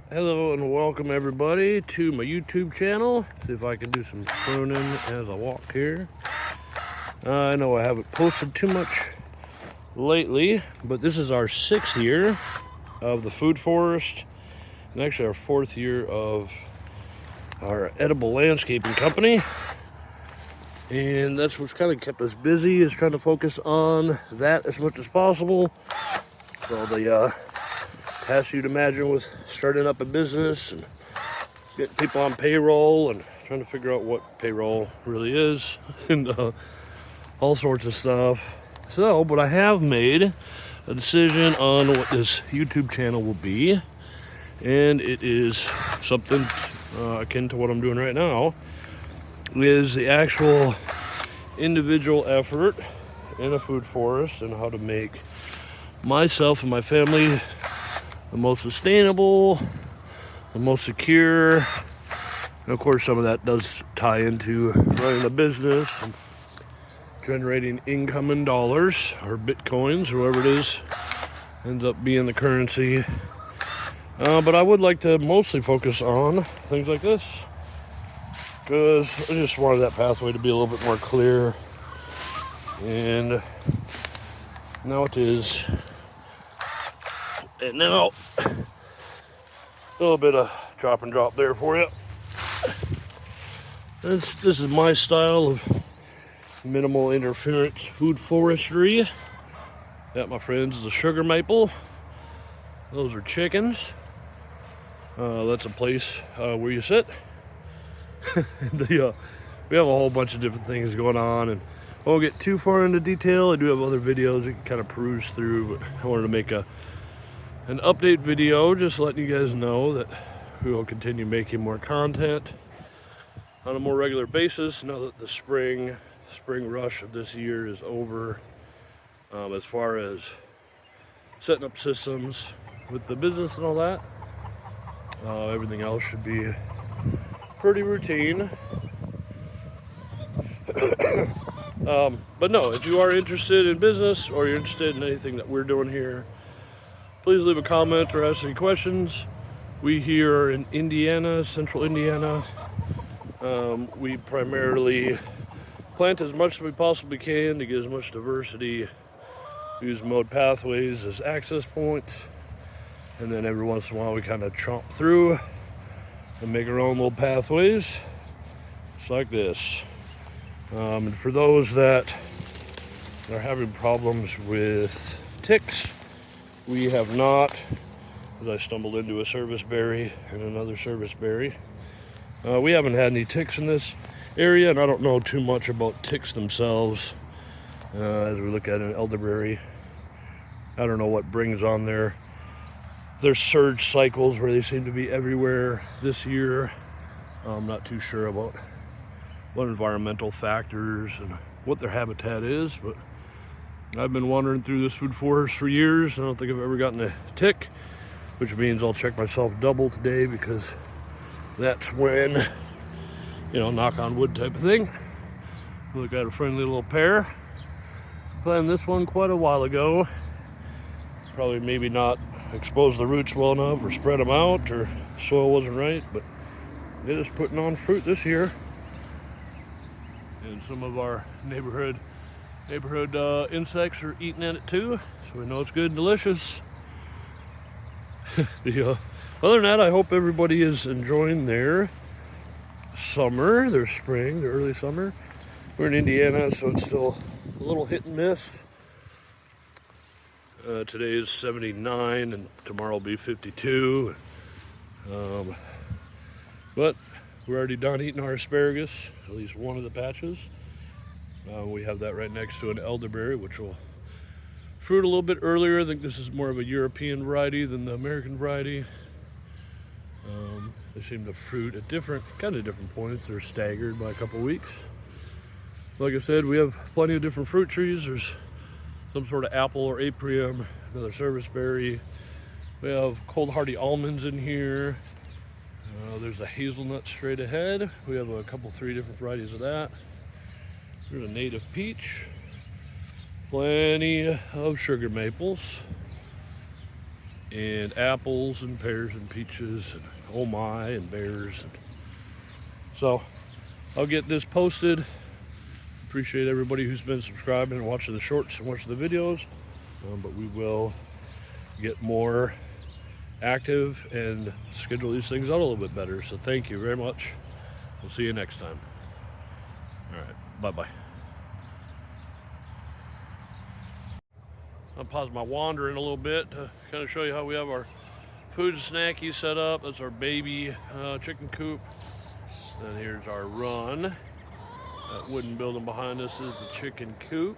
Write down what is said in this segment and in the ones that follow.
Hello and welcome everybody to my YouTube channel. See if I can do some pruning as I walk here. I know I haven't posted too much lately, but this is our 6th year of the food forest, and actually our 4th year of our edible landscaping company. And that's what's kind of kept us busy, is trying to focus on that as much as possible. So the task you'd imagine with starting up a business and getting people on payroll and trying to figure out what payroll really is and all sorts of stuff. So, but I have made a decision on what this YouTube channel will be, and it is something akin to what I'm doing right now, is the actual individual effort in a food forest and how to make myself and my family the most sustainable, the most secure, and of course some of that does tie into running a business and generating income in dollars or bitcoins, whoever it is ends up being the currency. But I would like to mostly focus on things like this, because I just wanted that pathway to be a little bit more clear, and now it is. And now, a little bit of drop and drop there for you. This is my style of minimal interference food forestry. That, my friends, is a sugar maple. Those are chickens. That's a place where you sit. We have a whole bunch of different things going on, and I won't get too far into detail. I do have other videos you can kind of peruse through, but I wanted to make an update video, just letting you guys know that we will continue making more content on a more regular basis now that the spring rush of this year is over. As far as setting up systems with the business and all that, everything else should be pretty routine. But no, if you are interested in business or you're interested in anything that we're doing here, please leave a comment or ask any questions. We here are in Indiana, central Indiana. We primarily plant as much as we possibly can to get as much diversity. We use mowed pathways as access points, and then every once in a while we kind of chomp through and make our own little pathways, just like this. And for those that are having problems with ticks, we have not, as I stumbled into a service berry and another service berry. We haven't had any ticks in this area, and I don't know too much about ticks themselves. As we look at an elderberry, I don't know what brings on their surge cycles where they seem to be everywhere this year. I'm not too sure about what environmental factors and what their habitat is, but I've been wandering through this food forest for years. I don't think I've ever gotten a tick, which means I'll check myself double today, because that's when, knock on wood type of thing. Look at a friendly little pair. Planted this one quite a while ago. Probably maybe not exposed the roots well enough or spread them out, or soil wasn't right, but it is putting on fruit this year. And some of our neighborhood insects are eating at it too, so we know it's good and delicious. Other than that, I hope everybody is enjoying their summer, their spring, their early summer. We're in Indiana, so it's still a little hit and miss. Today is 79 and tomorrow will be 52. But we're already done eating our asparagus, at least one of the patches. We have that right next to an elderberry, which will fruit a little bit earlier. I think this is more of a European variety than the American variety. They seem to fruit at different points. They're staggered by a couple weeks. Like I said, we have plenty of different fruit trees. There's some sort of apple or aprium, another service berry. We have cold hardy almonds in here. There's a hazelnut straight ahead. We have three different varieties of that. There's a native peach. Plenty of sugar maples. and apples and pears and peaches and oh my and bears. So I'll get this posted. Appreciate everybody who's been subscribing and watching the shorts and watching the videos, but we will get more active and schedule these things out a little bit better. So thank you very much. We'll see you next time. All right, bye-bye. I'll pause my wandering a little bit to kind of show you how we have our food and snackies set up. That's our baby chicken coop. And here's our run. That wooden building behind us is the chicken coop.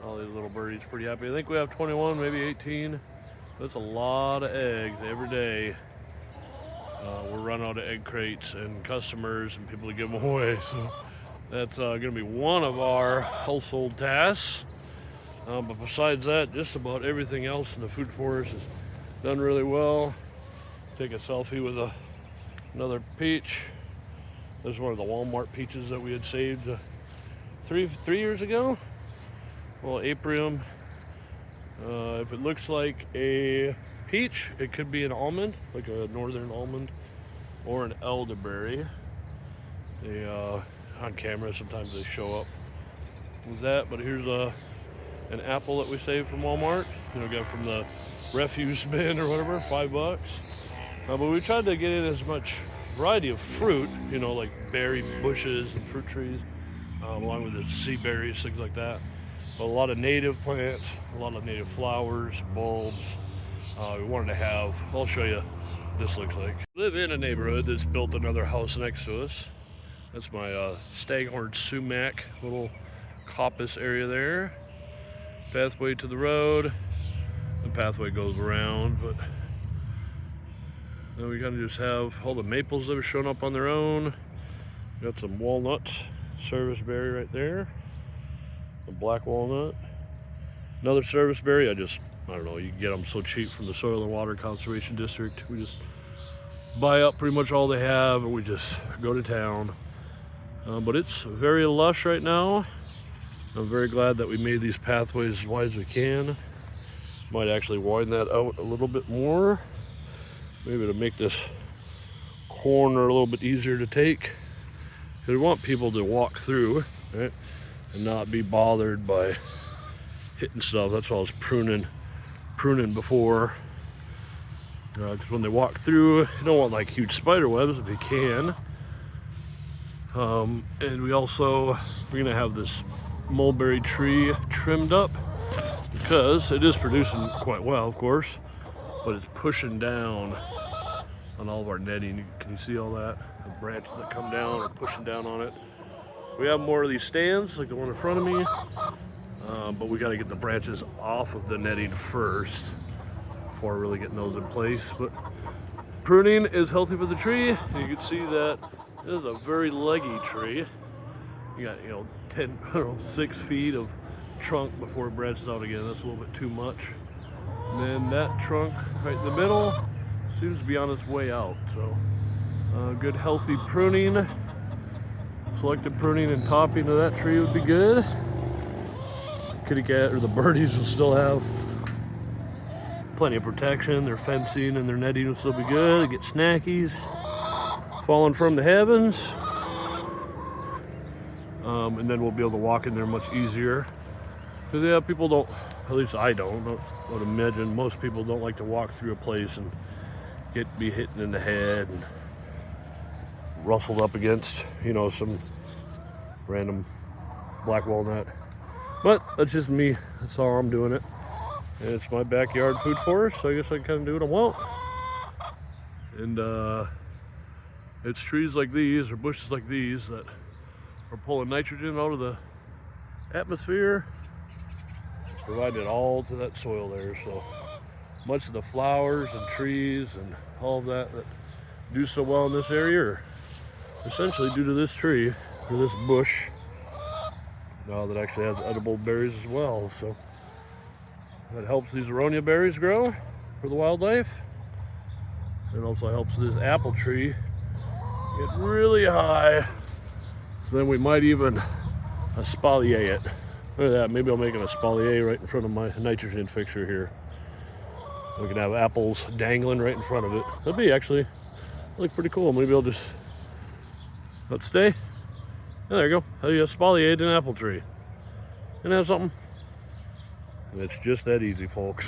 All these little birdies pretty happy. I think we have 21, maybe 18. That's a lot of eggs every day. We're running out of egg crates and customers and people to give them away. So that's going to be one of our household tasks. But besides that, just about everything else in the food forest is done really well. Take a selfie with another peach. This is one of the Walmart peaches that we had saved three years ago. Well, Aprium. If it looks like a peach, it could be an almond, like a northern almond, or an elderberry. On camera, sometimes they show up with that. But here's an apple that we saved from Walmart. Got from the refuse bin or whatever, $5. But we tried to get in as much variety of fruit, like berry bushes and fruit trees, along with the sea berries, things like that. But a lot of native plants, a lot of native flowers, bulbs. We wanted to have, I'll show you what this looks like. We live in a neighborhood that's built another house next to us. That's my staghorn sumac, little coppice area there. Pathway to the road. The pathway goes around, but then we kind of just have all the maples that have shown up on their own. Got some walnuts, service berry right there. A black walnut. Another service berry. I don't know, you can get them so cheap from the Soil and Water Conservation District. We just buy up pretty much all they have and we just go to town. But it's very lush right now. I'm very glad that we made these pathways as wide as we can. Might actually widen that out a little bit more. Maybe to make this corner a little bit easier to take. Because we want people to walk through, right? And not be bothered by hitting stuff. That's why I was pruning before. Because when they walk through, you don't want like huge spider webs if you can. And we're gonna have this mulberry tree trimmed up because it is producing quite well, of course, but it's pushing down on all of our netting. Can you see all that? The branches that come down are pushing down on it. We have more of these stands like the one in front of me, but we got to get the branches off of the netting first before really getting those in place. But pruning is healthy for the tree. You can see that this is a very leggy tree. You got 6 feet of trunk before it branches out again. That's a little bit too much. And then that trunk right in the middle seems to be on its way out. So good healthy pruning. Selective pruning and topping of that tree would be good. Kitty cat or the birdies will still have plenty of protection. Their fencing and their netting will still be good. They get snackies falling from the heavens. And then we'll be able to walk in there much easier. Because people don't, at least I don't imagine most people don't like to walk through a place and be hitting in the head and rustled up against, some random black walnut. But that's just me. That's how I'm doing it. And it's my backyard food forest, so I guess I can kind of do what I want. And it's trees like these, or bushes like these, that are pulling nitrogen out of the atmosphere, providing it all to that soil there. So much of the flowers and trees and all of that do so well in this area are essentially due to this tree, or this bush, that actually has edible berries as well. So that helps these aronia berries grow for the wildlife. It also helps this apple tree get really high. So then we might even espalier it. Look at that, maybe I'll make an espalier right in front of my nitrogen fixture here. We can have apples dangling right in front of it. That'd be actually look pretty cool. Maybe I'll just let's stay. Oh, there you go. How do you exfoliate an apple tree? Isn't that something? And it's just that easy, folks.